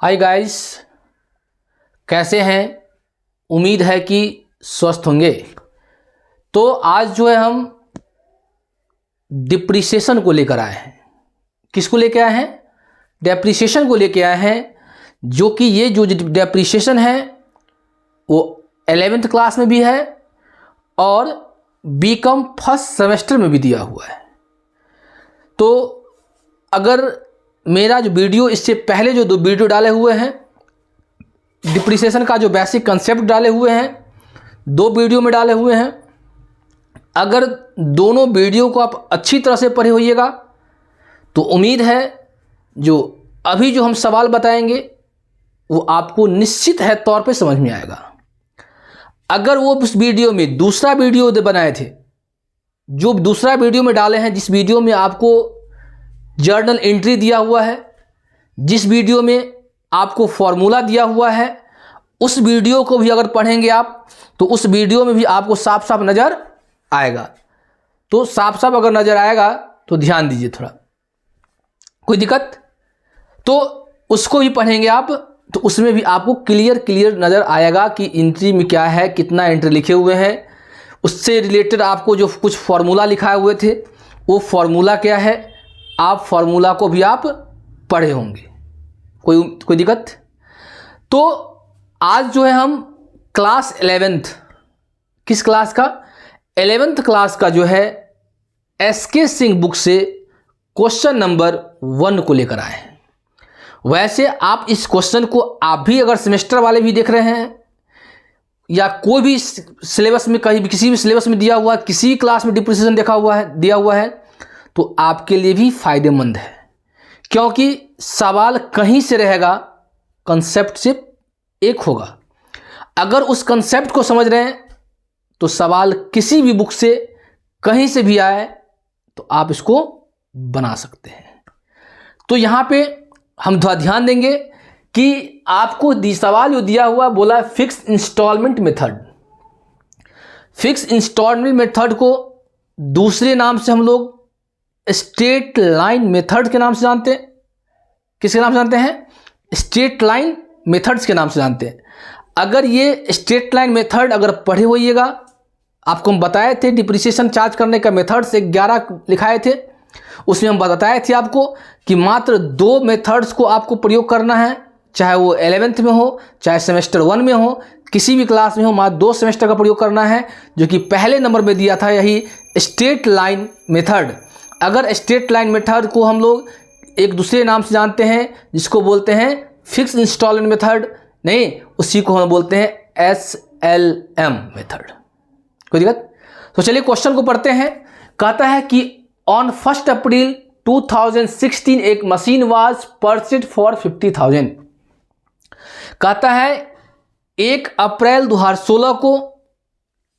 Hi guys, कैसे हैं। उम्मीद है कि स्वस्थ होंगे। तो आज जो है हम डिप्रिसिएशन को लेकर आए हैं। किसको लेकर आए हैं? डेप्रिसिएशन को लेकर आए हैं। जो कि ये जो डेप्रिसिएशन है वो 11th क्लास में भी है और बीकॉम फर्स्ट सेमेस्टर में भी दिया हुआ है। तो अगर मेरा जो वीडियो, इससे पहले जो 2 वीडियो डाले हुए हैं डिप्रिसिएशन का, जो बेसिक कंसेप्ट डाले हुए हैं, 2 वीडियो में डाले हुए हैं। अगर दोनों वीडियो को आप अच्छी तरह से पढ़े होइएगा तो उम्मीद है जो अभी जो हम सवाल बताएंगे वो आपको निश्चित है तौर पे समझ में आएगा। अगर वो उस वीडियो में दूसरा वीडियो बनाए थे, जो दूसरा वीडियो में डाले हैं, जिस वीडियो में आपको जर्नल एंट्री दिया हुआ है, जिस वीडियो में आपको फॉर्मूला दिया हुआ है, उस वीडियो को भी अगर पढ़ेंगे आप तो उस वीडियो में भी आपको साफ साफ नज़र आएगा। तो साफ साफ अगर नज़र आएगा तो ध्यान दीजिए थोड़ा, कोई दिक्कत? तो उसको भी पढ़ेंगे आप तो उसमें भी आपको क्लियर नज़र आएगा कि एंट्री में क्या है, कितना एंट्री लिखे हुए हैं। उससे रिलेटेड आपको जो कुछ फॉर्मूला लिखाए हुए थे वो फॉर्मूला क्या है, आप फॉर्मूला को भी आप पढ़े होंगे। कोई दिक्कत? तो आज जो है हम क्लास 11th, किस क्लास का? 11th क्लास का जो है एसके सिंह बुक से क्वेश्चन नंबर 1 को लेकर आए हैं। वैसे आप इस क्वेश्चन को आप भी अगर सेमेस्टर वाले भी देख रहे हैं या कोई भी सिलेबस में, कहीं भी किसी भी सिलेबस में दिया हुआ है, किसी भी क्लास में डिप्रिसिएशन दिया हुआ है तो आपके लिए भी फायदेमंद है, क्योंकि सवाल कहीं से रहेगा, कंसेप्ट सिर्फ एक होगा। अगर उस कंसेप्ट को समझ रहे हैं तो सवाल किसी भी बुक से कहीं से भी आए तो आप इसको बना सकते हैं। तो यहाँ पे हम थोड़ा ध्यान देंगे कि आपको सवाल जो दिया हुआ, बोला fix instalment method. Fix instalment method को दूसरे नाम से हम लोग स्ट्रेट लाइन मेथड के नाम से जानते हैं। किसके नाम से जानते हैं? स्ट्रेट लाइन मेथड्स के नाम से जानते हैं। अगर ये स्ट्रेट लाइन मेथड अगर पढ़े होइएगा, आपको हम बताए थे डिप्रिसिएशन चार्ज करने का मेथड से 11 लिखाए थे, उसमें हम बताए थे आपको कि मात्र 2 मेथड्स को आपको प्रयोग करना है, चाहे वो 11th में हो, चाहे सेमेस्टर 1 में हो, किसी भी क्लास में हो, मात्र 2 सेमेस्टर का प्रयोग करना है, जो कि पहले नंबर में दिया था, यही स्ट्रेट लाइन मेथड। अगर स्ट्रेट लाइन मेथड को हम लोग एक दूसरे नाम से जानते हैं, जिसको बोलते हैं फिक्स इंस्टॉलमेंट मेथड, नहीं, उसी को हम बोलते हैं SLM मेथड। कोई दिक्कत? तो चलिए क्वेश्चन को पढ़ते हैं। कहता है कि ऑन 1 अप्रैल 2016 एक मशीन वाज परचेज्ड फॉर 50,000। कहता है 1 अप्रैल 2016 को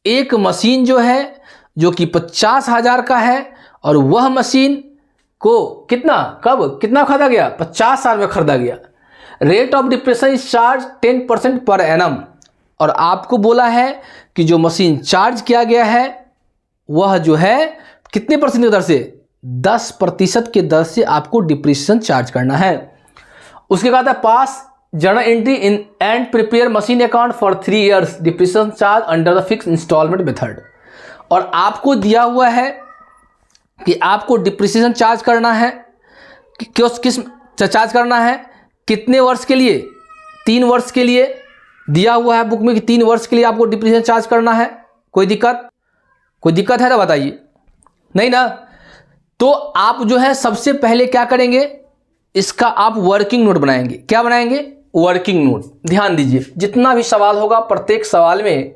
एक मशीन जो है, जो कि 50,000 का है, और वह मशीन को कितना खरीदा गया? 50 साल में खरीदा गया। Rate of depreciation charge 10% per annum. और आपको बोला है कि जो मशीन चार्ज किया गया है वह जो है कितने परसेंट की दर से? 10% के दर से आपको डिप्रिसिएशन चार्ज करना है। उसके बाद है pass journal entry in and prepare machine account for 3 years depreciation charge under the fix instalment method. और आपको दिया हुआ है कि आपको डिप्रिसिएशन चार्ज करना है, किस चार्ज करना है, कितने वर्ष के लिए? 3 वर्ष के लिए दिया हुआ है बुक में कि 3 वर्ष के लिए आपको डिप्रिसिएशन चार्ज करना है। कोई दिक्कत है तो बताइए, नहीं ना? तो आप जो है सबसे पहले क्या करेंगे, इसका आप वर्किंग नोट बनाएंगे। क्या बनाएंगे? Working note. ध्यान दीजिए, जितना भी सवाल होगा प्रत्येक सवाल में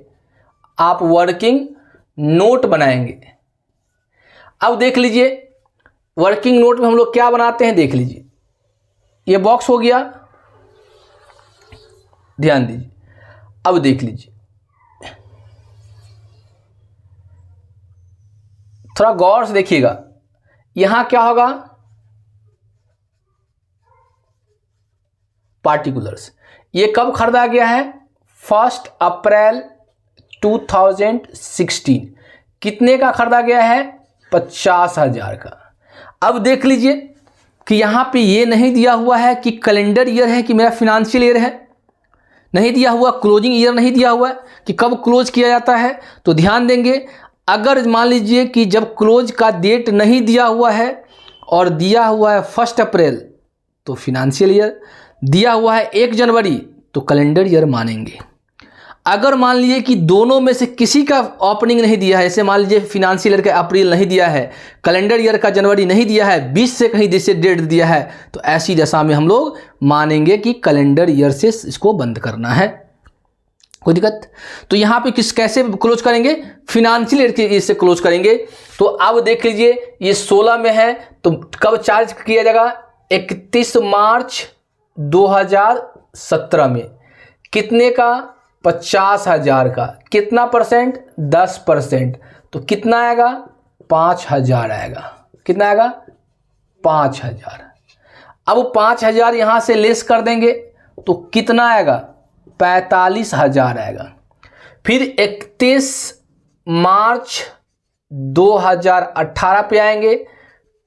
आप वर्किंग नोट बनाएंगे। अब देख लीजिए वर्किंग नोट में हम लोग क्या बनाते हैं, देख लीजिए। ये बॉक्स हो गया, ध्यान दीजिए। अब देख लीजिए, थोड़ा गौर से देखिएगा। यहां क्या होगा? पार्टिकुलर्स। ये कब खरीदा गया है? 1 अप्रैल 2016। कितने का खरीदा गया है? 50,000 का। अब देख लीजिए कि यहाँ पे ये नहीं दिया हुआ है कि कैलेंडर ईयर है कि मेरा फिनेंशियल ईयर है, नहीं दिया हुआ, क्लोजिंग ईयर नहीं दिया हुआ है कि कब क्लोज किया जाता है। तो ध्यान देंगे, अगर मान लीजिए कि जब क्लोज का डेट नहीं दिया हुआ है और दिया हुआ है 1 अप्रैल तो फिनेंशियल ईयर, दिया हुआ है 1 जनवरी तो कैलेंडर ईयर मानेंगे। अगर मान लीजिए कि दोनों में से किसी का ओपनिंग नहीं दिया है, जैसे मान लीजिए फिनेंशियल ईयर का अप्रैल नहीं दिया है, कैलेंडर ईयर का जनवरी नहीं दिया है, 20 से कहीं जैसे डेट दिया है, तो ऐसी दशा में हम लोग मानेंगे कि कैलेंडर ईयर से इसको बंद करना है। कोई दिक्कत? तो यहाँ पे कैसे क्लोज करेंगे? फिनेंशियल ईयर के से क्लोज करेंगे। तो अब देख लीजिए ये 16 में है तो कब चार्ज किया जाएगा? 31 मार्च 2017 में। कितने का? 50,000 का। कितना परसेंट? 10%। तो कितना आएगा? 5,000 आएगा। कितना आएगा? 5,000। अब 5,000 यहाँ से लेस कर देंगे तो कितना आएगा? 45,000 आएगा। फिर 31 मार्च 2018 पे आएंगे,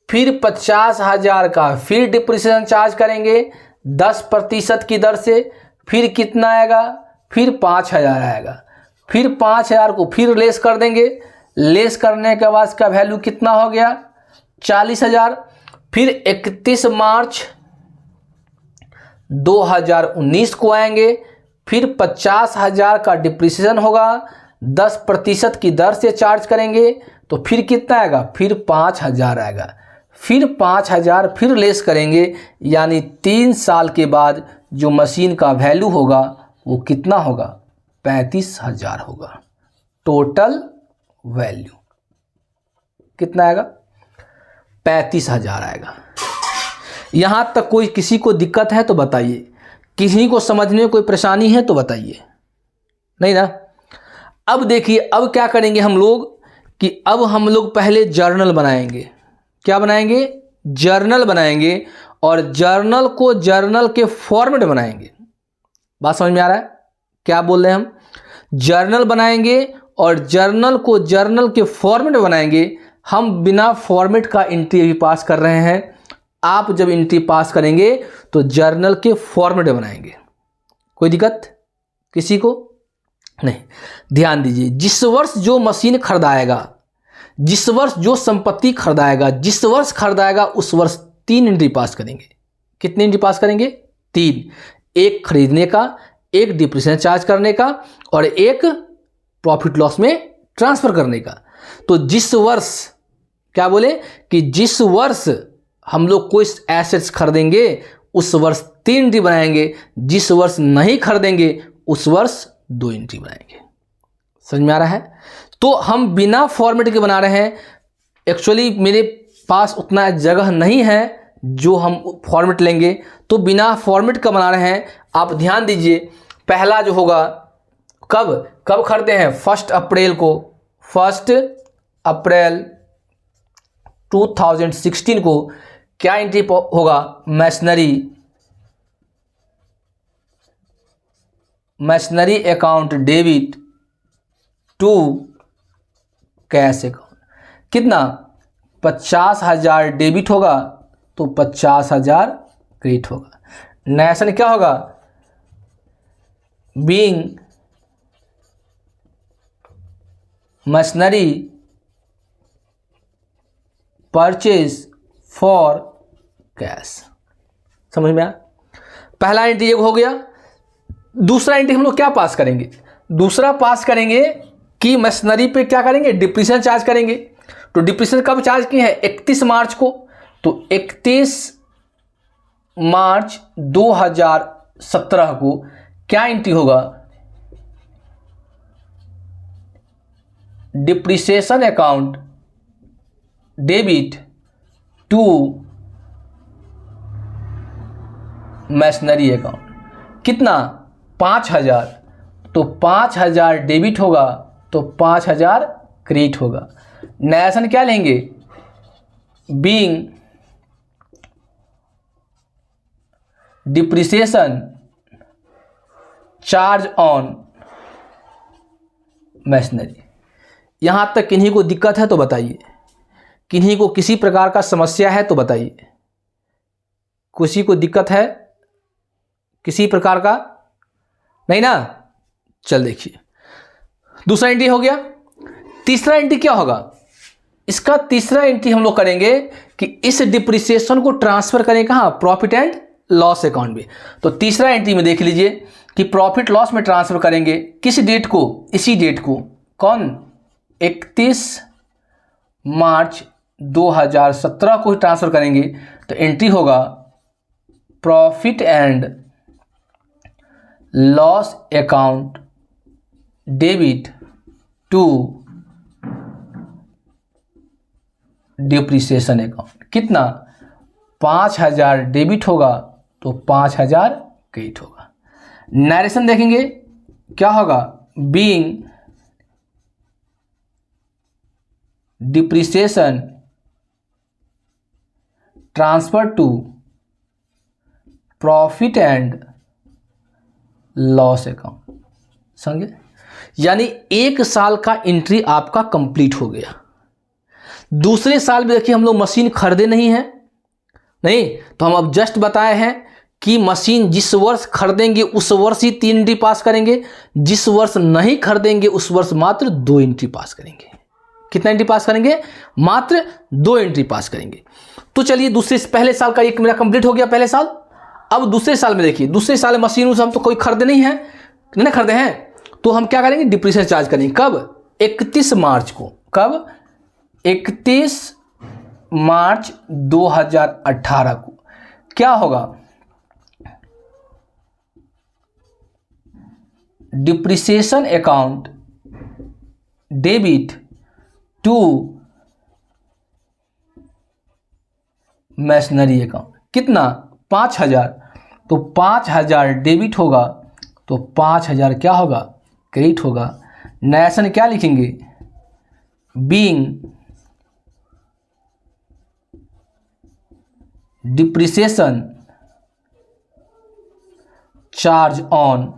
फिर 50,000 का फिर डिप्रिसिएशन चार्ज करेंगे 10% की दर से। फिर कितना आएगा? फिर 5,000 आएगा। फिर 5,000 को फिर लेस कर देंगे, लेस करने के बाद इसका वैल्यू कितना हो गया? 40,000। फिर 31 मार्च 2019 को आएंगे, फिर 50,000 का डिप्रिसिएशन होगा, 10% की दर से चार्ज करेंगे तो फिर कितना आएगा? फिर 5,000 आएगा। फिर 5,000 फिर लेस करेंगे, यानी 3 साल के बाद जो मशीन का वैल्यू होगा वो कितना होगा? 35,000 होगा। टोटल वैल्यू कितना आएगा? 35,000 आएगा। यहां तक कोई किसी को दिक्कत है तो बताइए, किसी को समझने में कोई परेशानी है तो बताइए, नहीं ना? अब देखिए, अब क्या करेंगे हम लोग कि अब हम लोग पहले जर्नल बनाएंगे। क्या बनाएंगे? जर्नल बनाएंगे, और जर्नल को जर्नल के फॉर्मेट बनाएंगे। बात समझ में आ रहा है? क्या बोल रहे हैं हम? जर्नल बनाएंगे और जर्नल को जर्नल के फॉर्मेट बनाएंगे। हम बिना फॉर्मेट का एंट्री भी पास कर रहे हैं। आप जब एंट्री पास करेंगे तो जर्नल के फॉर्मेट बनाएंगे। कोई दिक्कत किसी को? नहीं। ध्यान दीजिए, जिस वर्ष जो मशीन खरीदाएगा, जिस वर्ष जो संपत्ति खरीदाएगा, जिस वर्ष खरीदाएगा उस वर्ष 3 एंट्री पास करेंगे। कितनी एंट्री पास करेंगे? 3। एक खरीदने का, एक डिप्रिसिएशन चार्ज करने का, और एक प्रॉफिट लॉस में ट्रांसफर करने का। तो जिस वर्ष, क्या बोले कि जिस वर्ष हम लोग कोई एसेट्स खरीदेंगे उस वर्ष 3 एंट्री बनाएंगे, जिस वर्ष नहीं खरीदेंगे उस वर्ष 2 एंट्री बनाएंगे। समझ में आ रहा है? तो हम बिना फॉर्मेट के बना रहे हैं। एक्चुअली मेरे पास उतना जगह नहीं है जो हम फॉर्मेट लेंगे, तो बिना फॉर्मेट का बना रहे हैं। आप ध्यान दीजिए, पहला जो होगा, कब खरीदते हैं? 1 अप्रैल को। 1 अप्रैल 2016 को क्या एंट्री होगा? Machinery account debit to cash account. कितना? 50,000 डेबिट होगा तो 50,000 क्रेडिट होगा। नेशन क्या होगा? Being machinery purchase for cash. समझ में आया? पहला एंट्री हो गया। दूसरा एंट्री हम लोग क्या पास करेंगे? दूसरा पास करेंगे कि मशीनरी पे क्या करेंगे? डिप्रिसिएशन चार्ज करेंगे। तो डिप्रिसिएशन कब चार्ज किए हैं? 31 मार्च को। तो 31 मार्च 2017 को क्या एंट्री होगा? Depreciation account debit to machinery account. कितना? 5,000। तो 5,000 डेबिट होगा तो 5,000 क्रेडिट होगा। नेशन क्या लेंगे? Being depreciation charge on machinery. यहां तक किन्हीं को दिक्कत है तो बताइए, किन्हीं को किसी प्रकार का समस्या है तो बताइए, किसी को दिक्कत है किसी प्रकार का? नहीं ना? चल देखिए, दूसरा एंट्री हो गया। तीसरा एंट्री क्या होगा? इसका तीसरा एंट्री हम लोग करेंगे कि इस डिप्रिसिएशन को ट्रांसफर करें कहाँ? प्रॉफिट एंड लॉस अकाउंट में। तो तीसरा एंट्री में देख लीजिए कि प्रॉफिट लॉस में ट्रांसफर करेंगे किस डेट को? इसी डेट को। कौन? 31 मार्च 2017 को ट्रांसफर करेंगे। तो एंट्री होगा profit and loss account debit to depreciation account. कितना? 5000 डेबिट होगा तो 5000 क्रेडिट होगा। नरेशन देखेंगे क्या होगा? Being depreciation transfer to profit and loss account. समझे? यानी 1 साल का एंट्री आपका कंप्लीट हो गया। दूसरे साल में देखिए हम लोग मशीन खरीदे नहीं हैं, नहीं, तो हम अब जस्ट बताए हैं कि मशीन जिस वर्ष खरीदेंगे उस वर्ष ही 3 एंट्री पास करेंगे, जिस वर्ष नहीं खरीदेंगे उस वर्ष मात्र 2 एंट्री पास करेंगे। कितना एंट्री पास करेंगे? मात्र 2 एंट्री पास करेंगे। तो चलिए पहले साल का एक मेरा कंप्लीट हो गया, पहले साल। अब दूसरे साल में देखिए, दूसरे साल में मशीन हम तो कोई खरीदे नहीं है, नहीं खरीदे हैं, तो हम क्या करेंगे? डिप्रिसिएशन चार्ज करेंगे। कब? 31 मार्च को। कब? 31 मार्च 2018 को। क्या होगा? Depreciation account debit to machinery account. कितना? 5000। तो 5000 डेबिट होगा तो 5000 क्या होगा? क्रेडिट होगा। नरेशन क्या लिखेंगे? Being depreciation charge on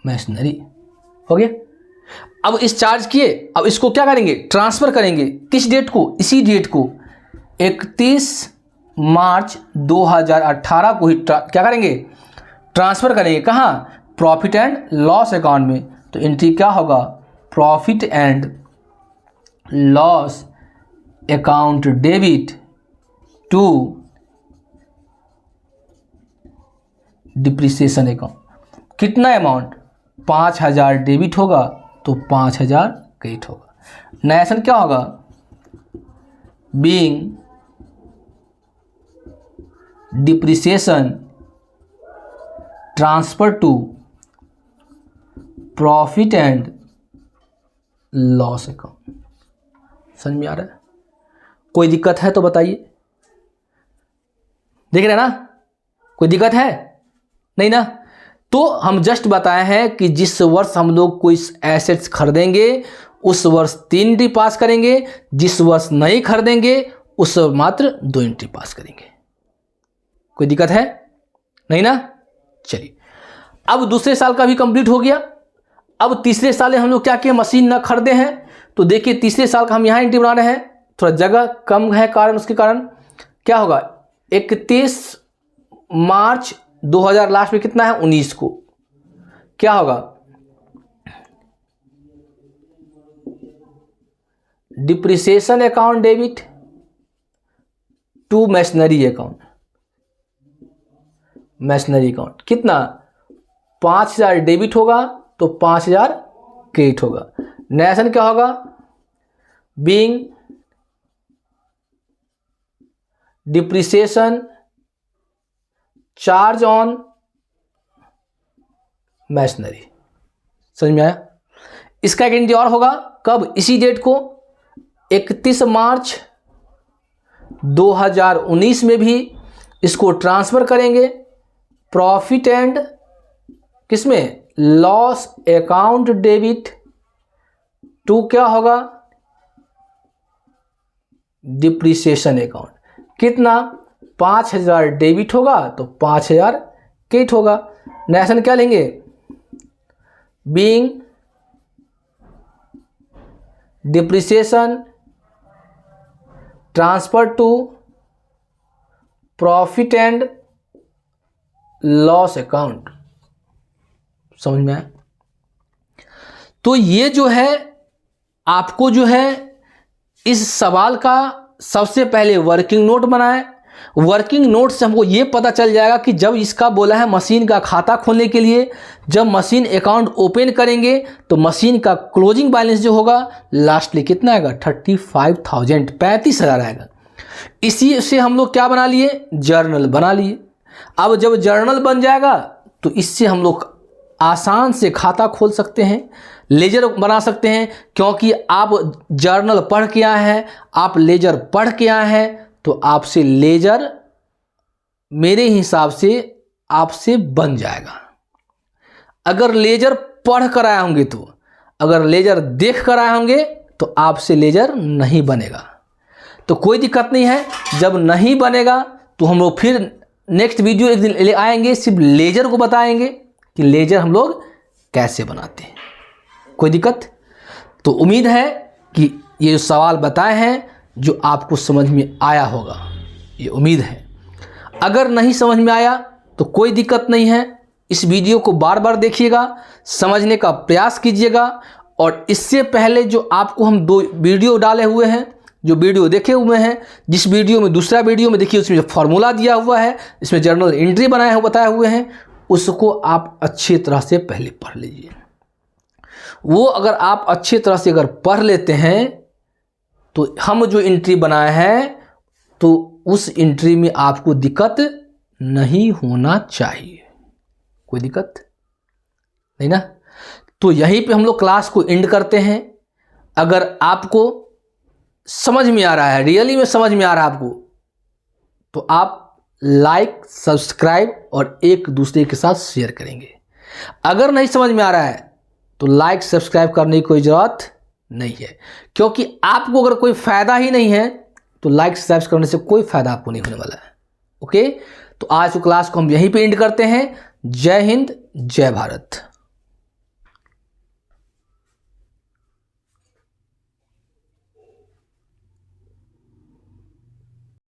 machinery. हो गया। अब इस चार्ज किए, अब इसको क्या करेंगे? ट्रांसफर करेंगे। किस डेट को? इसी डेट को 31 मार्च 2018 को ही क्या करेंगे? ट्रांसफर करेंगे। कहाँ? प्रॉफिट एंड लॉस अकाउंट में। तो एंट्री क्या होगा? Profit and loss account debit to depreciation account. कितना अमाउंट? 5000 डेबिट होगा तो 5000 क्रेडिट होगा। नरेशन क्या होगा? Being depreciation transfer to profit and loss account. समझ में आ रहा है? कोई दिक्कत है तो बताइए। देख रहे हैं ना? कोई दिक्कत है? नहीं ना? तो हम जस्ट बताए हैं कि जिस वर्ष हम लोग कोई एसेट्स खरीदेंगे उस वर्ष 3 एंट्री पास करेंगे, जिस वर्ष नहीं खरीदेंगे उस वर्ष मात्र 2 एंट्री पास करेंगे। कोई दिक्कत है? नहीं ना? चलिए, अब दूसरे साल का भी कंप्लीट हो गया। अब तीसरे साल में हम लोग क्या किए? मशीन ना खरीदे हैं, तो देखिए तीसरे साल का हम यहाँ एंट्री बना रहे हैं। थोड़ा जगह कम है कारण, उसके कारण क्या होगा? 31 मार्च 2000 लास्ट में कितना है? 19 को। क्या होगा? Depreciation account debit to machinery account. Machinery account कितना? 5000 डेबिट होगा तो 5000 क्रेडिट होगा। नरेशन क्या होगा? Being depreciation charge on machinery. समझ में आया? इसका एक एंट्री और होगा। कब? इसी डेट को 31 मार्च 2019 में भी इसको ट्रांसफर करेंगे प्रॉफिट एंड किसमें? लॉस अकाउंट डेबिट टू क्या होगा? Depreciation account. कितना? 5000 डेबिट होगा तो 5000 क्रेडिट होगा। नरेशन क्या लेंगे? Being depreciation transfer to profit and loss account. समझ में आया? तो ये जो है आपको जो है इस सवाल का सबसे पहले वर्किंग नोट बनाएं। वर्किंग नोट से हमको ये पता चल जाएगा कि जब इसका बोला है मशीन का खाता खोलने के लिए, जब मशीन अकाउंट ओपन करेंगे तो मशीन का क्लोजिंग बैलेंस जो होगा लास्टली कितना आएगा, 35,000, 35,000 आएगा। इसी से हम लोग क्या बना लिए, जर्नल बना लिए। अब जब जर्नल बन जाएगा तो इससे हम लोग आसान से खाता खोल सकते हैं, लेजर बना सकते हैं, क्योंकि आप जर्नल पढ़ के आए हैं, आप लेजर पढ़ के आए हैं, तो आपसे लेजर मेरे हिसाब से आपसे बन जाएगा। अगर लेजर पढ़ कर आए होंगे तो, अगर लेजर देख कर आए होंगे तो आपसे लेजर नहीं बनेगा। तो कोई दिक्कत नहीं है, जब नहीं बनेगा तो हम लोग फिर नेक्स्ट वीडियो एक दिन ले आएंगे, सिर्फ लेजर को बताएंगे कि लेजर हम लोग कैसे बनाते हैं। कोई दिक्कत? तो उम्मीद है कि ये जो सवाल बताए हैं जो आपको समझ में आया होगा, ये उम्मीद है। अगर नहीं समझ में आया तो कोई दिक्कत नहीं है, इस वीडियो को बार बार देखिएगा, समझने का प्रयास कीजिएगा। और इससे पहले जो आपको हम 2 वीडियो डाले हुए हैं, जो वीडियो देखे हुए हैं, जिस वीडियो में दूसरा वीडियो में देखिए उसमें जो फॉर्मूला दिया हुआ है, इसमें जर्नल एंट्री बनाए हुए बताए हुए हैं, उसको आप अच्छी तरह से पहले पढ़ लीजिए। वो अगर आप अच्छी तरह से अगर पढ़ लेते हैं तो हम जो एंट्री बनाए हैं तो उस एंट्री में आपको दिक्कत नहीं होना चाहिए। कोई दिक्कत नहीं ना? तो यहीं पे हम लोग क्लास को एंड करते हैं। अगर आपको समझ में आ रहा है, रियली में समझ में आ रहा है आपको, तो आप लाइक, सब्सक्राइब और एक दूसरे के साथ शेयर करेंगे। अगर नहीं समझ में आ रहा है तो लाइक सब्सक्राइब करने की कोई ज़रूरत नहीं है, क्योंकि आपको अगर कोई फ़ायदा ही नहीं है तो लाइक सब्सक्राइब करने से कोई फ़ायदा आपको नहीं होने वाला है। ओके, तो आज की क्लास को हम यहीं पे एंड करते हैं। जय हिंद, जय भारत।